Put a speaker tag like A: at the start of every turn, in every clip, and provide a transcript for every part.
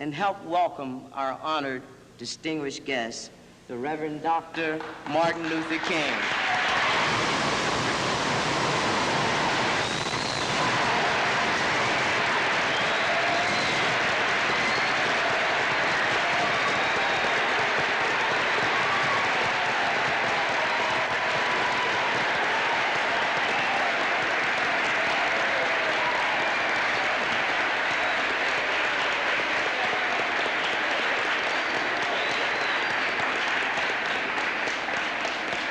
A: and help welcome our honored, distinguished guest, the Reverend Dr. Martin Luther King.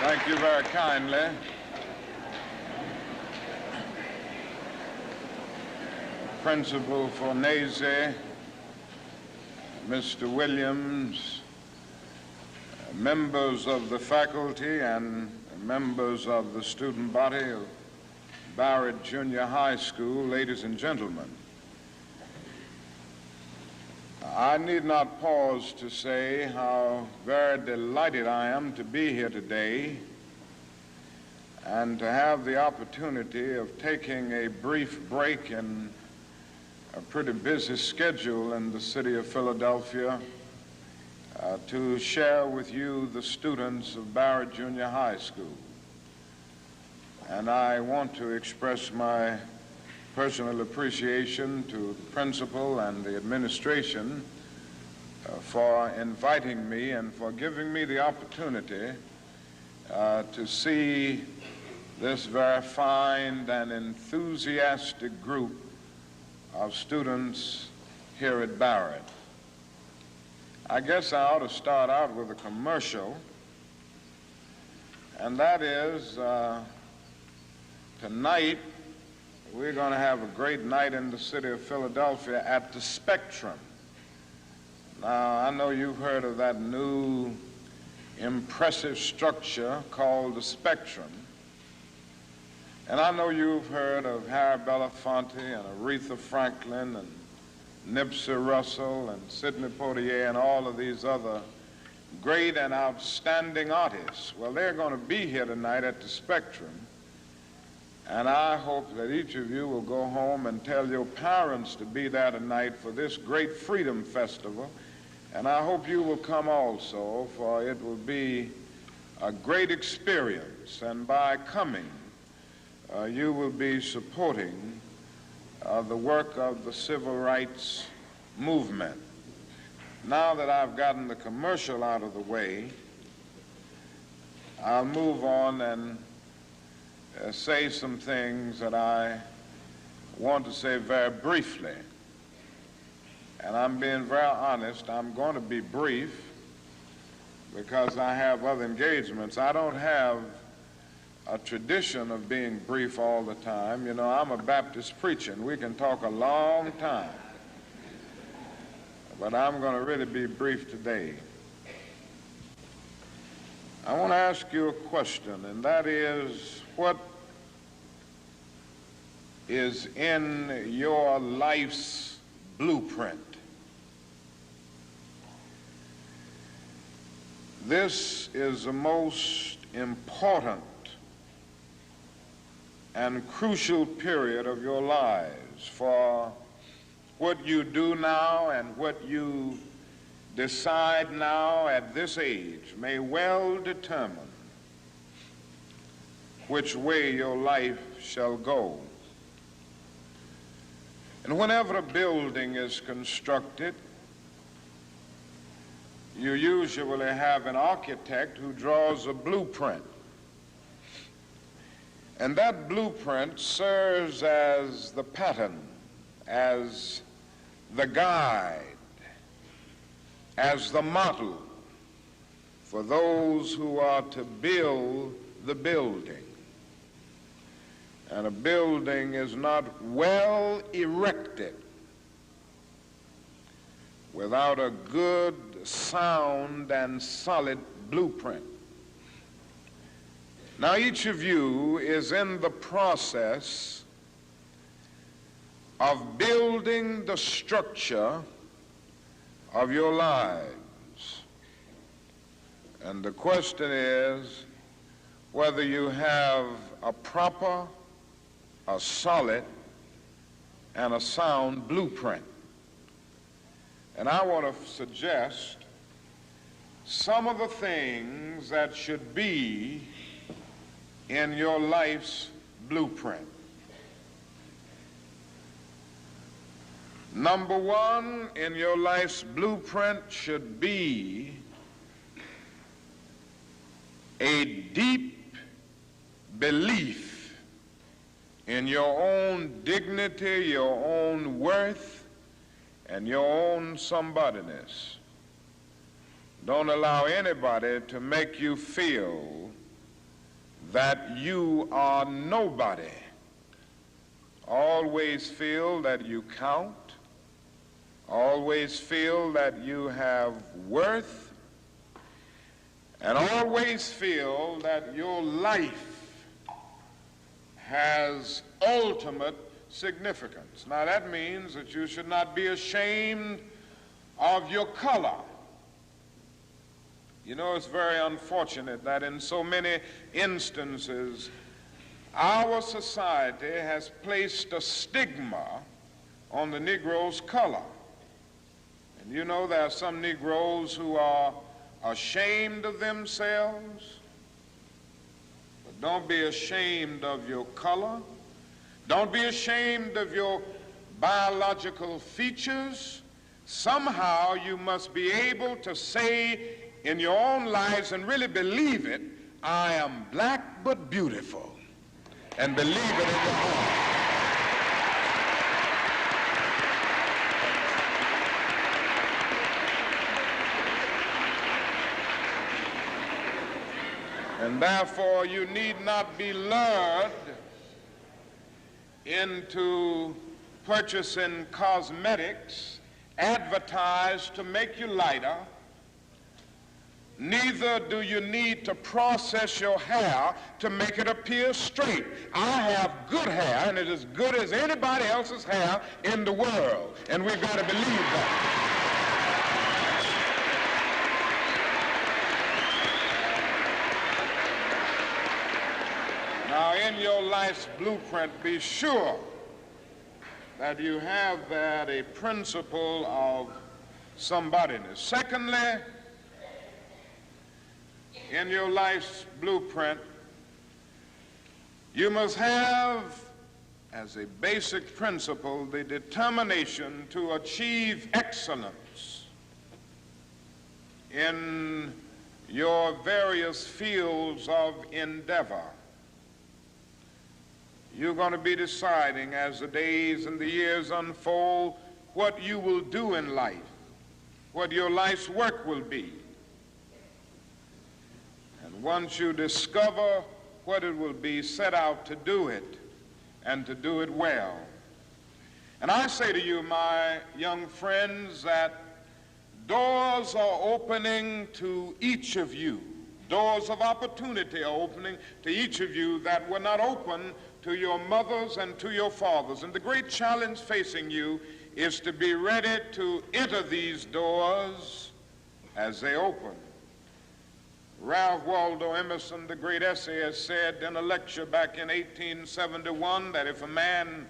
B: Thank you very kindly. Principal Fornese, Mr. Williams, members of the faculty and members of the student body of Barrett Junior High School, ladies and gentlemen. I need not pause to say how very delighted I am to be here today and to have the opportunity of taking a brief break in a pretty busy schedule in the city of Philadelphia to share with you the students of Barrett Junior High School. And I want to express my personal appreciation to the principal and the administration for inviting me and for giving me the opportunity to see this very fine and enthusiastic group of students here at Barrett. I guess I ought to start out with a commercial, and that is tonight we're going to have a great night in the city of Philadelphia at the Spectrum. Now, I know you've heard of that new impressive structure called the Spectrum. And I know you've heard of Harry Belafonte and Aretha Franklin and Nipsey Russell and Sidney Poitier and all of these other great and outstanding artists. Well, they're going to be here tonight at the Spectrum. And I hope that each of you will go home and tell your parents to be there tonight for this great Freedom Festival. And I hope you will come also, for it will be a great experience. And by coming, you will be supporting the work of the civil rights movement. Now that I've gotten the commercial out of the way, I'll move on and say some things that I want to say very briefly. And I'm being very honest, I'm going to be brief because I have other engagements. I don't have a tradition of being brief all the time. You know, I'm a Baptist preacher, and we can talk a long time. But I'm going to really be brief today. I want to ask you a question, and that is, what is in your life's blueprint? This is the most important and crucial period of your lives, for what you do now and what you decide now at this age may well determine which way your life shall go. And whenever a building is constructed, you usually have an architect who draws a blueprint. And that blueprint serves as the pattern, as the guide, as the model for those who are to build the building. And a building is not well erected without a good, sound, and solid blueprint. Now, each of you is in the process of building the structure of your lives. And the question is whether you have a proper, a solid, and a sound blueprint. And I want to suggest some of the things that should be in your life's blueprint. Number one in your life's blueprint should be a deep belief in your own dignity, your own worth, and your own somebodyness. Don't allow anybody to make you feel that you are nobody. Always feel that you count. Always feel that you have worth. And always feel that your life has ultimate significance. Now that means that you should not be ashamed of your color. You know, it's very unfortunate that in so many instances our society has placed a stigma on the Negro's color. And you know, there are some Negroes who are ashamed of themselves. But don't be ashamed of your color. Don't be ashamed of your biological features. Somehow you must be able to say in your own lives and really believe it, I am black but beautiful. And believe it in your heart. And therefore, you need not be lured into purchasing cosmetics advertised to make you lighter. Neither do you need to process your hair to make it appear straight. I have good hair, and it is as good as anybody else's hair in the world. And we've got to believe that. Now, in your life's blueprint, be sure that you have that a principle of somebodyness. Secondly, in your life's blueprint, you must have as a basic principle the determination to achieve excellence in your various fields of endeavor. You're going to be deciding as the days and the years unfold what you will do in life, what your life's work will be. And once you discover what it will be, set out to do it and to do it well. And I say to you, my young friends, that doors are opening to each of you. Doors of opportunity are opening to each of you that were not open to your mothers and to your fathers. And the great challenge facing you is to be ready to enter these doors as they open. Ralph Waldo Emerson, the great essayist, said in a lecture back in 1871 that if a man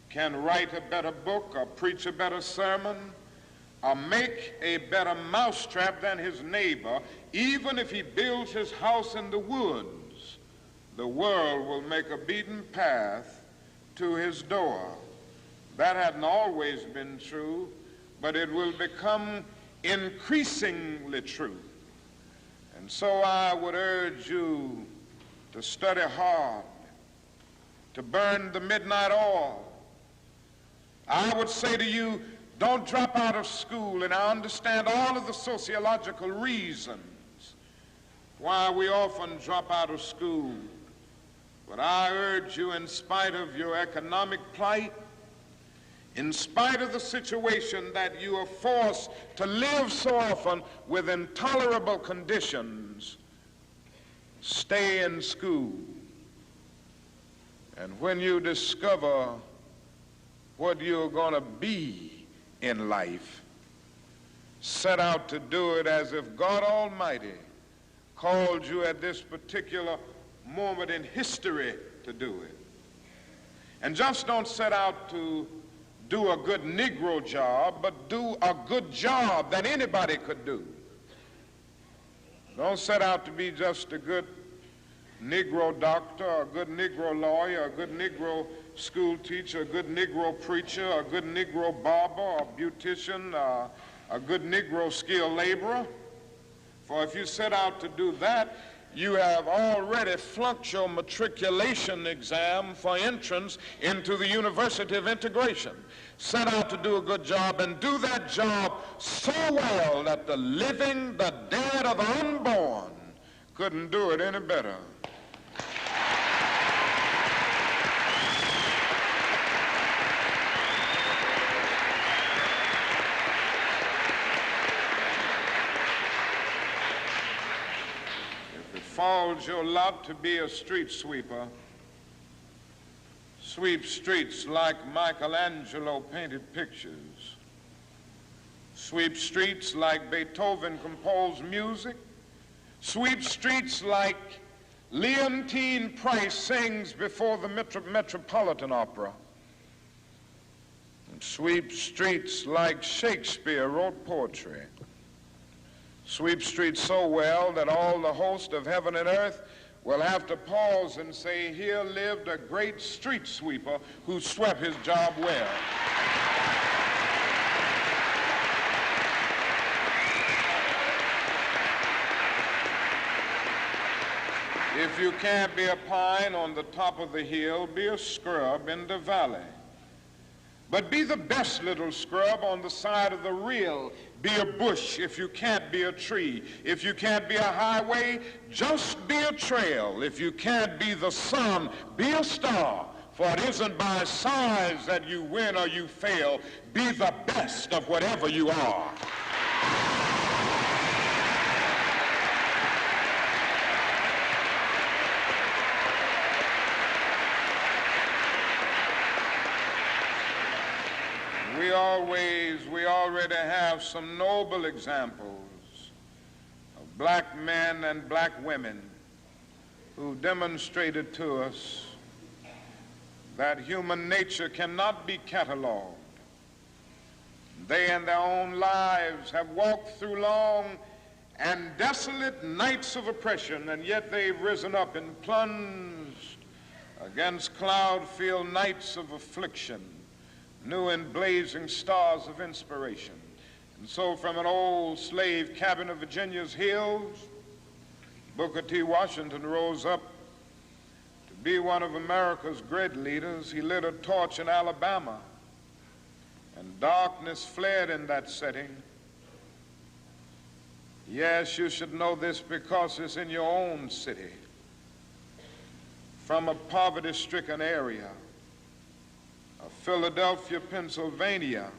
B: can write a better book or preach a better sermon or make a better mousetrap than his neighbor, even if he builds his house in the woods, the world will make a beaten path to his door. That hadn't always been true, but it will become increasingly true. And so I would urge you to study hard, to burn the midnight oil. I would say to you, don't drop out of school, and I understand all of the sociological reasons why we often drop out of school. But I urge you, in spite of your economic plight, in spite of the situation that you are forced to live so often with intolerable conditions, stay in school. And when you discover what you're going to be in life, set out to do it as if God Almighty called you at this particular moment in history to do it. And just don't set out to do a good Negro job, but do a good job that anybody could do. Don't set out to be just a good Negro doctor, a good Negro lawyer, a good Negro school teacher, a good Negro preacher, a good Negro barber, a beautician, a good Negro skilled laborer. For if you set out to do that, you have already flunked your matriculation exam for entrance into the University of Integration. Set out to do a good job and do that job so well that the living, the dead, or the unborn couldn't do it any better. If it falls your lot to be a street sweeper, sweep streets like Michelangelo painted pictures. Sweep streets like Beethoven composed music. Sweep streets like Leontine Price sings before the Metropolitan Opera. And sweep streets like Shakespeare wrote poetry. Sweep streets so well that all the host of heaven and earth will have to pause and say, here lived a great street sweeper who swept his job well. If you can't be a pine on the top of the hill, be a scrub in the valley. But be the best little scrub on the side of the rill. Be a bush if you can't be a tree. If you can't be a highway, just be a trail. If you can't be the sun, be a star. For it isn't by size that you win or you fail. Be the best of whatever you are. We already have some noble examples of black men and black women who demonstrated to us that human nature cannot be cataloged. They in their own lives have walked through long and desolate nights of oppression, and yet they've risen up and plunged against cloud-filled nights of affliction, new and blazing stars of inspiration. And so from an old slave cabin of Virginia's hills, Booker T. Washington rose up to be one of America's great leaders. He lit a torch in Alabama, and darkness fled in that setting. Yes, you should know this because it's in your own city. From a poverty-stricken area of Philadelphia, Pennsylvania,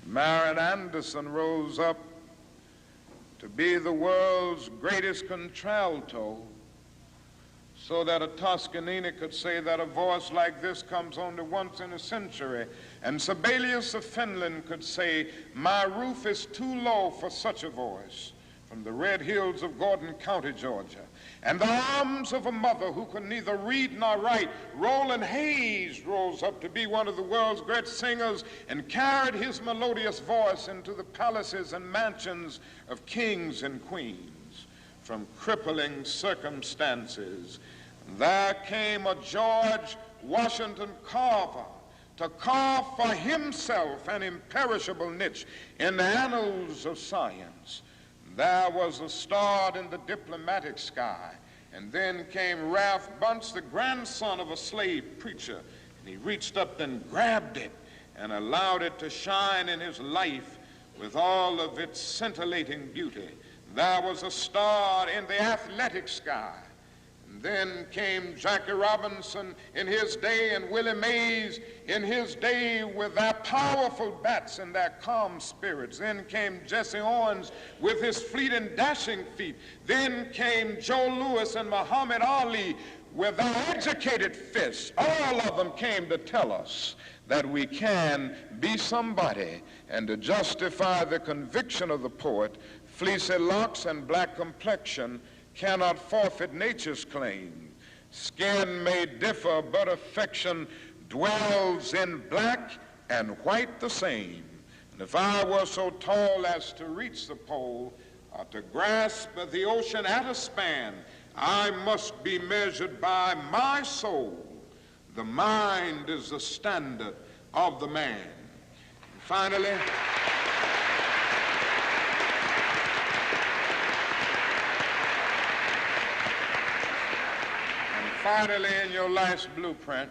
B: Marian Anderson rose up to be the world's greatest contralto, so that a Toscanini could say that a voice like this comes only once in a century. And Sibelius of Finland could say, my roof is too low for such a voice, from the red hills of Gordon County, Georgia. And the arms of a mother who could neither read nor write, Roland Hayes rose up to be one of the world's great singers and carried his melodious voice into the palaces and mansions of kings and queens. From crippling circumstances, there came a George Washington Carver to carve for himself an imperishable niche in the annals of science. There was a star in the diplomatic sky, and then came Ralph Bunce, the grandson of a slave preacher, and he reached up and grabbed it and allowed it to shine in his life with all of its scintillating beauty. There was a star in the athletic sky. And then came Jackie Robinson in his day and Willie Mays in his day with their powerful bats and their calm spirits. Then came Jesse Owens with his fleet and dashing feet. Then came Joe Louis and Muhammad Ali with their educated fists. All of them came to tell us that we can be somebody, and to justify the conviction of the poet, fleecy locks and black complexion cannot forfeit nature's claim. Skin may differ, but affection dwells in black and white the same. And if I were so tall as to reach the pole, or to grasp the ocean at a span, I must be measured by my soul. The mind is the standard of the man. And finally, in your last blueprint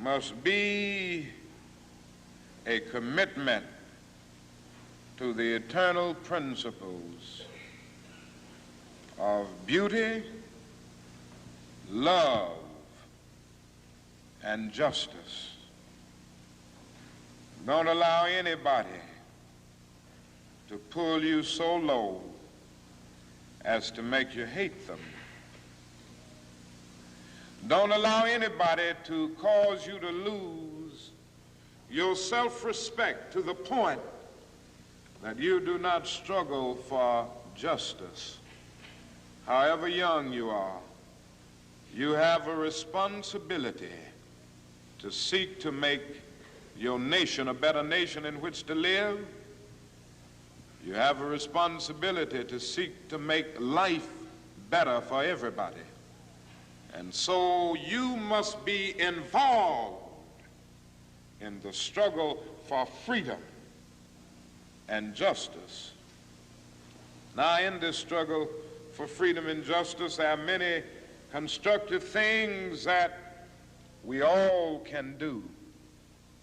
B: must be a commitment to the eternal principles of beauty, love, and justice. Don't allow anybody to pull you so low as to make you hate them. Don't allow anybody to cause you to lose your self-respect to the point that you do not struggle for justice. However young you are, you have a responsibility to seek to make your nation a better nation in which to live. You have a responsibility to seek to make life better for everybody. And so you must be involved in the struggle for freedom and justice. Now, in this struggle for freedom and justice, there are many constructive things that we all can do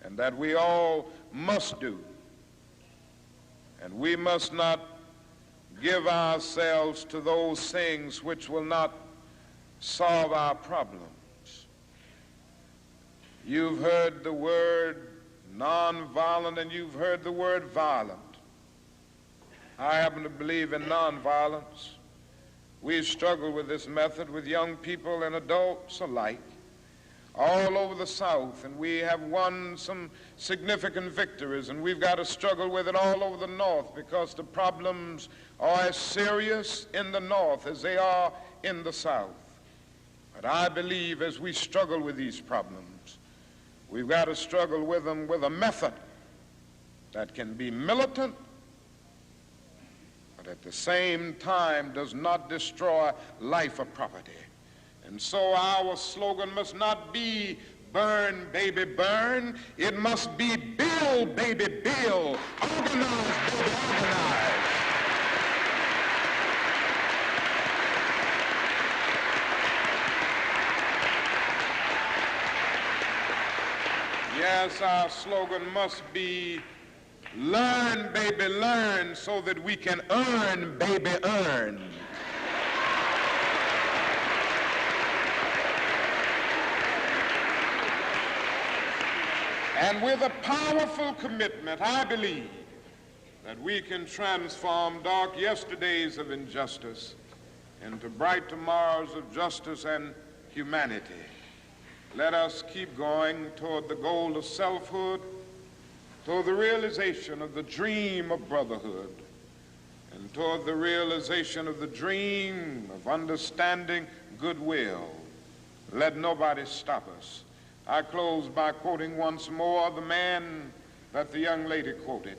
B: and that we all must do. And we must not give ourselves to those things which will not solve our problems. You've heard the word nonviolent and you've heard the word violent. I happen to believe in nonviolence. We struggle with this method with young people and adults alike all over the South, and we have won some significant victories, and we've got to struggle with it all over the North because the problems are as serious in the North as they are in the South. But I believe as we struggle with these problems, we've got to struggle with them with a method that can be militant, but at the same time does not destroy life or property. And so our slogan must not be burn, baby, burn. It must be build, baby, build. Organize, baby, organize. Yes, our slogan must be learn, baby, learn, so that we can earn, baby, earn. And with a powerful commitment, I believe that we can transform dark yesterdays of injustice into bright tomorrows of justice and humanity. Let us keep going toward the goal of selfhood, toward the realization of the dream of brotherhood, and toward the realization of the dream of understanding goodwill. Let nobody stop us. I close by quoting once more the man that the young lady quoted,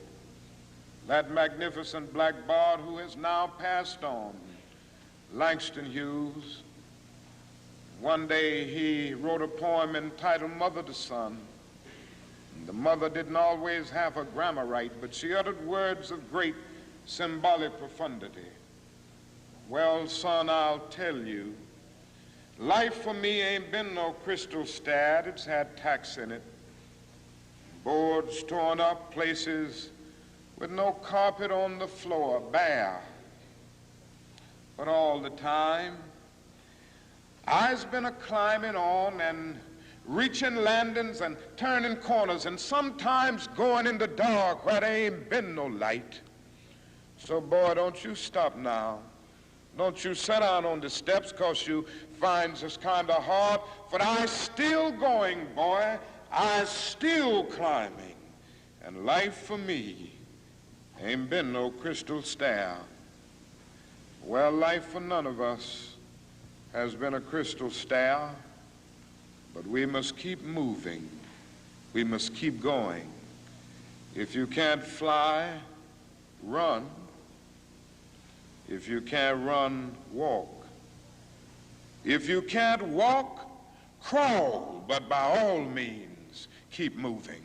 B: that magnificent black bard who has now passed on, Langston Hughes. One day he wrote a poem entitled Mother to Son. The mother didn't always have her grammar right, but she uttered words of great symbolic profundity. Well, son, I'll tell you, life for me ain't been no crystal stad. It's had tacks in it, boards torn up, places with no carpet on the floor, bare. But all the time, I's been a-climbing on and reaching landings and turning corners and sometimes going in the dark where there ain't been no light. So, boy, don't you stop now. Don't you sit down on the steps 'cause you find this kind of hard. But I's still going, boy. I's still climbing. And life for me ain't been no crystal stair. Well, life for none of us has been a crystal stair, But we must keep moving. We must keep going. If you can't fly, run. If you can't run, walk. If you can't walk, crawl. But by all means, keep moving.